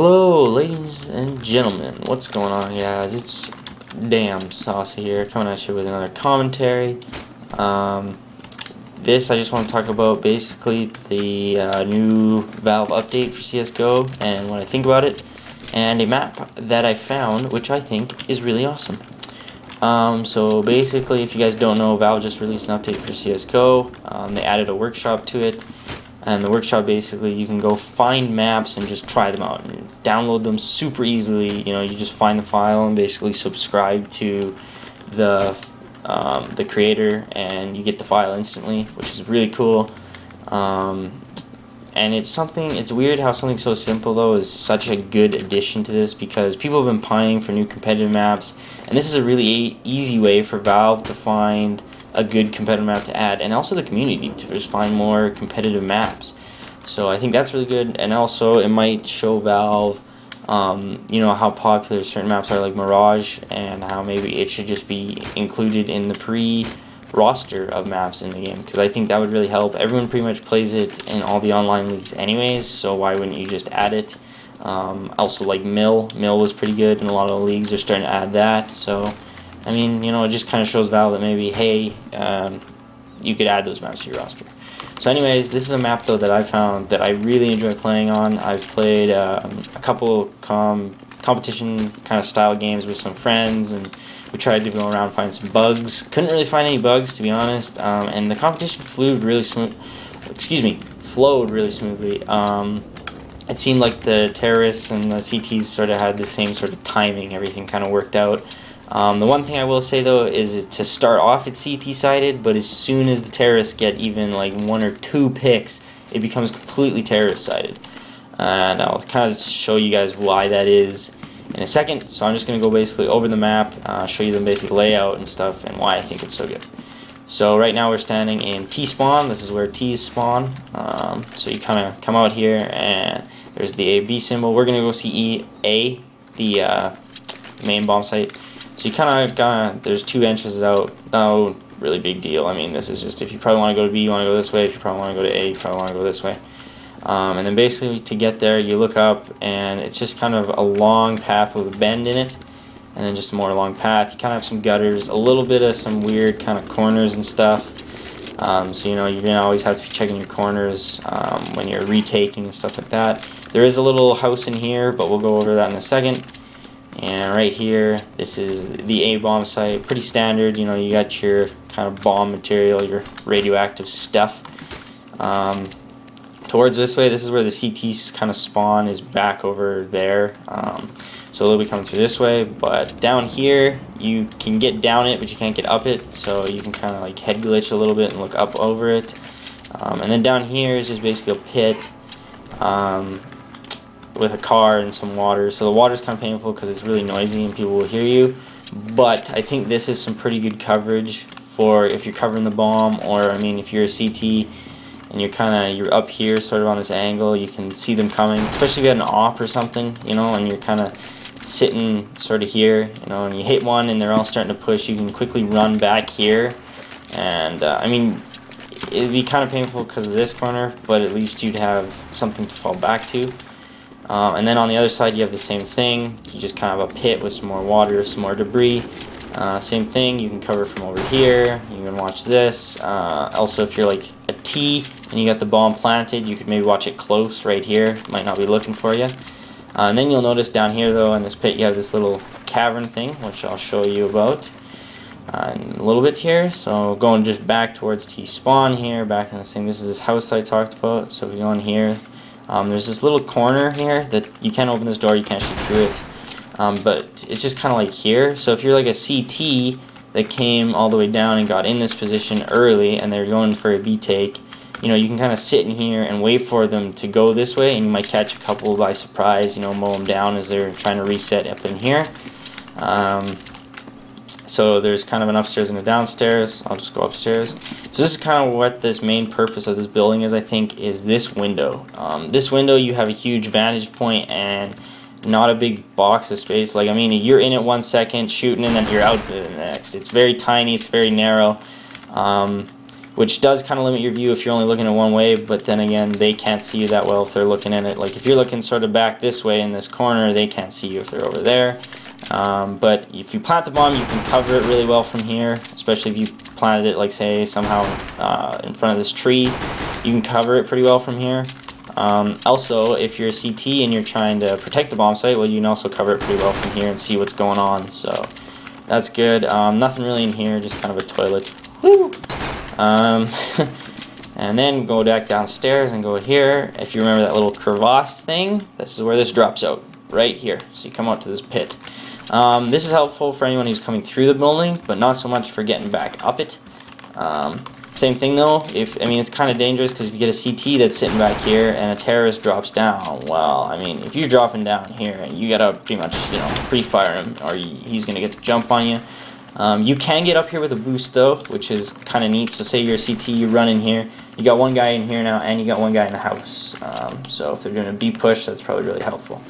Hello, ladies and gentlemen. What's going on, guys? It's Damn Saucy here, coming at you with another commentary. This I just want to talk about basically the new Valve update for CS:GO and what I think about it, and a map that I found which I think is really awesome. So basically, if you guys don't know, Valve just released an update for CS:GO. They added a workshop to it. And the workshop, basically, you can go find maps and just try them out and download them super easily. You know, you just find the file and basically subscribe to the creator, and you get the file instantly, which is really cool. And it's weird how something so simple though is such a good addition to this, because people have been pining for new competitive maps, and this is a really easy way for Valve to find a good competitive map to add, and also the community to just find more competitive maps. So I think that's really good, and also it might show Valve you know, how popular certain maps are, like Mirage, and how maybe it should just be included in the pre-roster of maps in the game, because I think that would really help. Everyone pretty much plays it in all the online leagues anyways, so why wouldn't you just add it? Also, like Mill was pretty good, and a lot of the leagues are starting to add that. So I mean, you know, it just kind of shows Valve that maybe, hey, you could add those maps to your roster. So anyways, this is a map, though, that I found that I really enjoy playing on. I've played a couple competition kind of style games with some friends, and we tried to go around and find some bugs. Couldn't really find any bugs, to be honest, and the competition flowed really smoothly. It seemed like the terrorists and the CTs sort of had the same sort of timing. Everything kind of worked out. The one thing I will say, though, is to start off it's CT-sided, but as soon as the terrorists get even like 1 or 2 picks, it becomes completely terrorist-sided. And I'll kind of show you guys why that is in a second. So I'm just going to go basically over the map, show you the basic layout and stuff, and why I think it's so good. So right now we're standing in T-spawn. This is where T's spawn. So you kind of come out here, and there's the A-B symbol. We're going to go see A, the main bomb site. So you kind of there's 2 entrances out. No really big deal. I mean, this is just if you probably want to go to B, you want to go this way. If you probably want to go to A, you probably want to go this way. And then basically to get there, you look up, and it's just kind of a long path with a bend in it, and then just a more long path. You kind of have some gutters, a little bit of some weird kind of corners and stuff. So you know, you're gonna always have to be checking your corners when you're retaking and stuff like that. There is a little house in here, but we'll go over that in a second. And right here, this is the A-bomb site. Pretty standard, you know, you got your kind of bomb material, your radioactive stuff. Towards this way, this is where the CT's kind of spawn is back over there. So they'll be coming through this way, but down here, you can get down it, but you can't get up it. So you can kind of like head glitch a little bit and look up over it. And then down here is just basically a pit. With a car and some water. So the water's kind of painful because it's really noisy and people will hear you, but I think this is some pretty good coverage for if you're covering the bomb, or I mean if you're a CT and you're up here sort of on this angle, you can see them coming, especially if you had an op or something, you know, and you're kind of sitting sort of here, you know, and you hit one and they're all starting to push, you can quickly run back here, and I mean, it'd be kind of painful because of this corner, but at least you'd have something to fall back to. And then on the other side you have the same thing. You just kind of have a pit with some more water, some more debris. Same thing, you can cover from over here. You can watch this. Also, if you're like a T and you got the bomb planted, you could maybe watch it close right here. Might not be looking for you. And then you'll notice down here, though, in this pit, you have this little cavern thing, which I'll show you about in a little bit here. So going just back towards T spawn here, back in this thing. This is this house that I talked about. So we go in here. There's this little corner here that you can't open this door, you can't shoot through it, but it's just kind of like here. So if you're like a CT that came all the way down and got in this position early and they're going for a B take, you know, you can kind of sit in here and wait for them to go this way, and you might catch a couple by surprise, you know, mow them down as they're trying to reset up in here. So there's kind of an upstairs and a downstairs. I'll just go upstairs. So this is kind of what this main purpose of this building is, I think, is this window. This window, you have a huge vantage point and not a big box of space. Like, I mean, you're in it 1 second shooting and then you're out the next. It's very tiny, it's very narrow. which does kind of limit your view if you're only looking at one way, but then again, they can't see you that well if they're looking in it. Like if you're looking sort of back this way in this corner, they can't see you if they're over there. But if you plant the bomb, you can cover it really well from here, especially if you planted it, like say, somehow in front of this tree. You can cover it pretty well from here. Also, if you're a CT and you're trying to protect the bomb site, well, you can also cover it pretty well from here and see what's going on. So that's good. Nothing really in here, just kind of a toilet. Woo! And then go back downstairs and go here. If you remember that little crevasse thing, this is where this drops out, right here. So you come out to this pit. This is helpful for anyone who's coming through the building, but not so much for getting back up it. Same thing though, it's kind of dangerous because if you get a CT that's sitting back here and a terrorist drops down, well, I mean, if you're dropping down here, you gotta pretty much, pre-fire him or he's gonna get the jump on you. You can get up here with a boost though, which is kind of neat. So say you're a CT, you run in here, you got one guy in here now, and you got one guy in the house. So if they're doing a B push, that's probably really helpful.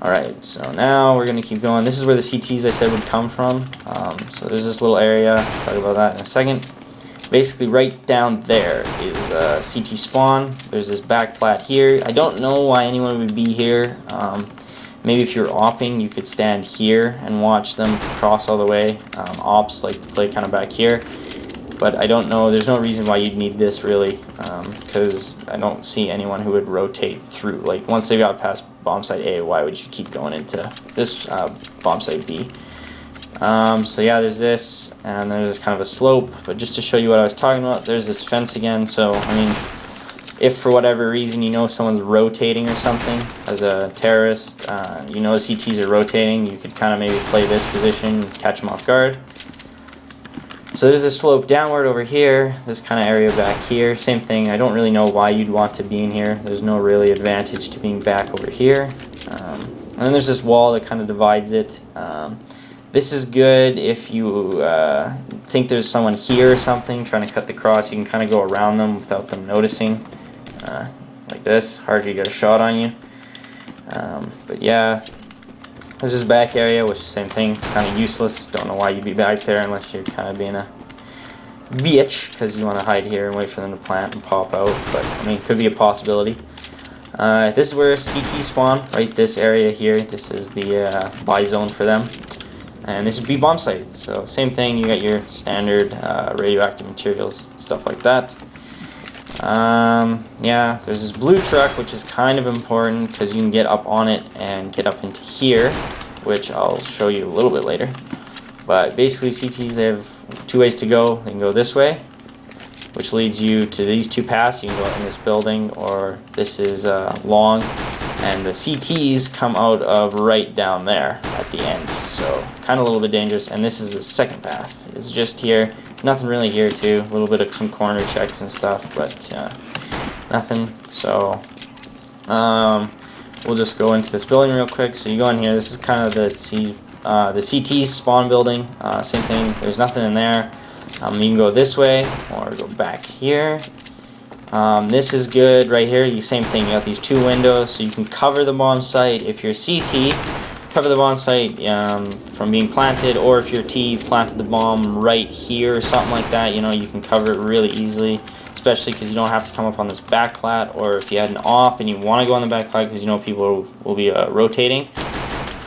Alright, so now we're going to keep going. This is where the CTs I said would come from. So there's this little area, I'll talk about that in a second. Basically right down there is a CT spawn. There's this back plat here. I don't know why anyone would be here. Maybe if you're opping, you could stand here and watch them cross all the way. Ops like to play kind of back here. But I don't know, there's no reason why you'd need this really, because I don't see anyone who would rotate through. Like once they got past bomb site A, why would you keep going into this bomb site B? So yeah, there's this, and there's kind of a slope, but just to show you what I was talking about, there's this fence again. So I mean, if for whatever reason someone's rotating or something as a terrorist, the CTs are rotating, you could kind of maybe play this position, catch them off guard. So there's a slope downward over here, this kind of area back here, same thing. I don't really know why you'd want to be in here. There's no really advantage to being back over here. And then there's this wall that kind of divides it. This is good if you think there's someone here or something trying to cut the cross. You can kind of go around them without them noticing, like this. Hard to get a shot on you. But yeah. There's this back area, which is the same thing. It's kind of useless. Don't know why you'd be back there unless you're kind of being a bitch because you want to hide here and wait for them to plant and pop out. But I mean, it could be a possibility. This is where CT spawn, right? This area here. This is the buy zone for them, and this would be bomb site. So same thing. You got your standard radioactive materials, stuff like that. Yeah, there's this blue truck, which is kind of important because you can get up on it and get up into here, which I'll show you a little bit later. But basically CTs, they have two ways to go. They can go this way, which leads you to these two paths. You can go out in this building, or this is long, and the CTs come out of right down there at the end. So kind of a little bit dangerous, and this is the second path. It's just here. Nothing really here too, a little bit of some corner checks and stuff, but nothing. So we'll just go into this building real quick. So you go in here, this is kind of the CT's spawn building, same thing, there's nothing in there. You can go this way or go back here. This is good right here, same thing, you got these two windows so you can cover the bomb site. If you're CT, cover the bomb site from being planted, or if your T planted the bomb right here or something like that, you can cover it really easily, especially because you don't have to come up on this back plat. Or if you had an op and you want to go on the back plat because people will be rotating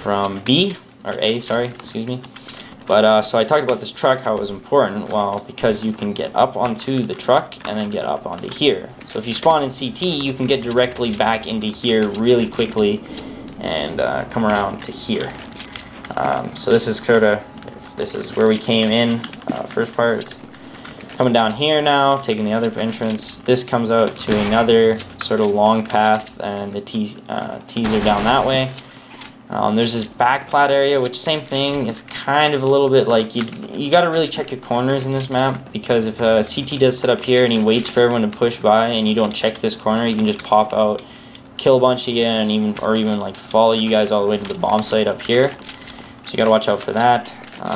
from B or A, sorry, excuse me. But so I talked about this truck, how it was important. Well, because you can get up onto the truck and then get up onto here. So if you spawn in CT, you can get directly back into here really quickly and come around to here. So this is this is where we came in, first part. Coming down here now, taking the other entrance. This comes out to another sort of long path, and the T's are down that way. There's this back plat area, which same thing. It's kind of a little bit like you got to really check your corners in this map, because if a CT does sit up here and he waits for everyone to push by and you don't check this corner, you can just pop out, kill a bunch of you, and even like follow you guys all the way to the bomb site up here. So you gotta watch out for that.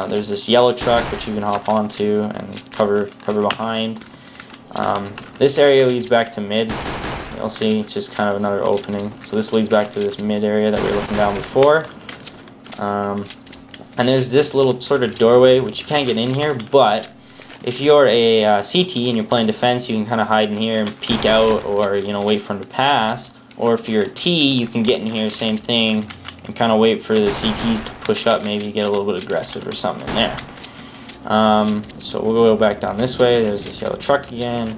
There's this yellow truck which you can hop onto and cover behind. This area leads back to mid. You'll see it's just kind of another opening. So this leads back to this mid area that we were looking down before. And there's this little sort of doorway which you can't get in here, but if you're a CT and you're playing defense, you can kind of hide in here and peek out, or wait for him to pass. Or if you're a T, you can get in here, same thing, and kind of wait for the CTs to push up, maybe get a little bit aggressive or something in there. So we'll go back down this way. There's this yellow truck again.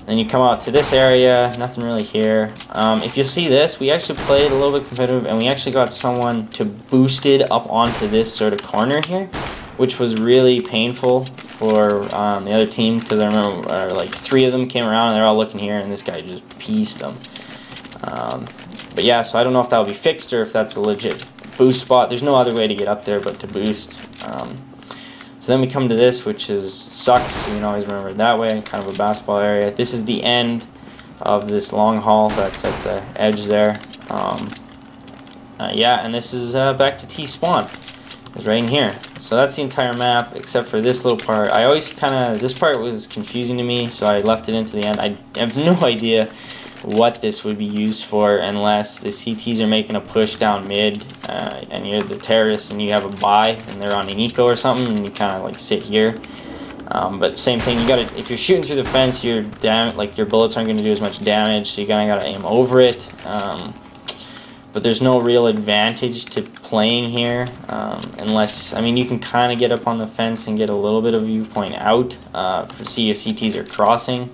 Then you come out to this area, nothing really here. If you see this, we actually played a little bit competitive, and we actually got someone to boost it up onto this sort of corner here, which was really painful for the other team, because I remember like 3 of them came around and they're all looking here, and this guy just pieced them. But yeah, so I don't know if that will be fixed or if that's a legit boost spot. There's no other way to get up there but to boost. So then we come to this, which sucks. You can always remember it that way, kind of a basketball area. This is the end of this long hall that's at the edge there. Yeah, and this is back to T spawn. It's right in here. So that's the entire map, except for this little part. I always this part was confusing to me, so I left it into the end. I have no idea what this would be used for unless the CTs are making a push down mid, and you're the terrorist and you have a buy and they're on an eco or something, and you kind of like sit here. But same thing, you gotta, if you're shooting through the fence, your bullets aren't going to do as much damage, so you kind of got to aim over it. But there's no real advantage to playing here, unless, I mean, you can kind of get up on the fence and get a little bit of viewpoint out for see if CTs are crossing,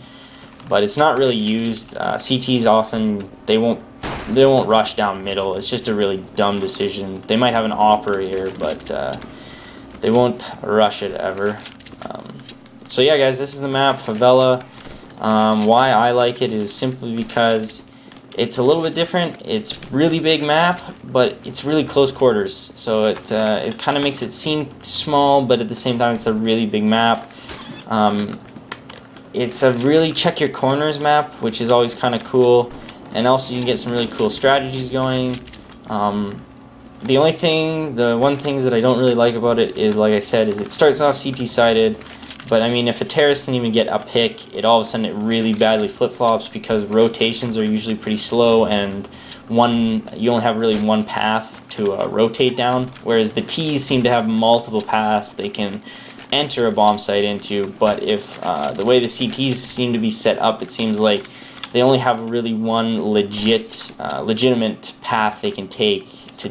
but it's not really used. CTs often, they won't rush down middle. It's just a really dumb decision. They might have an operator, but they won't rush it ever. So yeah, guys, this is the map, Favela. Why I like it is simply because it's a little bit different. It's really big map, but it's really close quarters. So it kind of makes it seem small, but at the same time, it's a really big map. It's a really check your corners map, which is always kind of cool. And also you can get some really cool strategies going. The one thing that I don't really like about it is, like I said, is it starts off CT sided. But I mean, if a terrorist can even get a pick, it all of a sudden it really badly flip-flops, because rotations are usually pretty slow, and you only have really one path to rotate down, whereas the T's seem to have multiple paths they can enter a bomb site into. But if the way the CTs seem to be set up, it seems like they only have really one legitimate path they can take to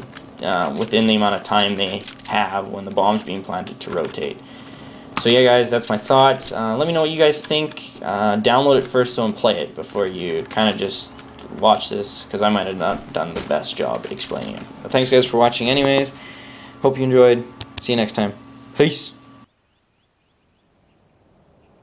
within the amount of time they have when the bomb's being planted to rotate. So yeah, guys, that's my thoughts. Let me know what you guys think. Download it first and play it before you kind of just watch this, because I might have not done the best job at explaining it. But thanks, guys, for watching anyways. Hope you enjoyed. See you next time. Peace.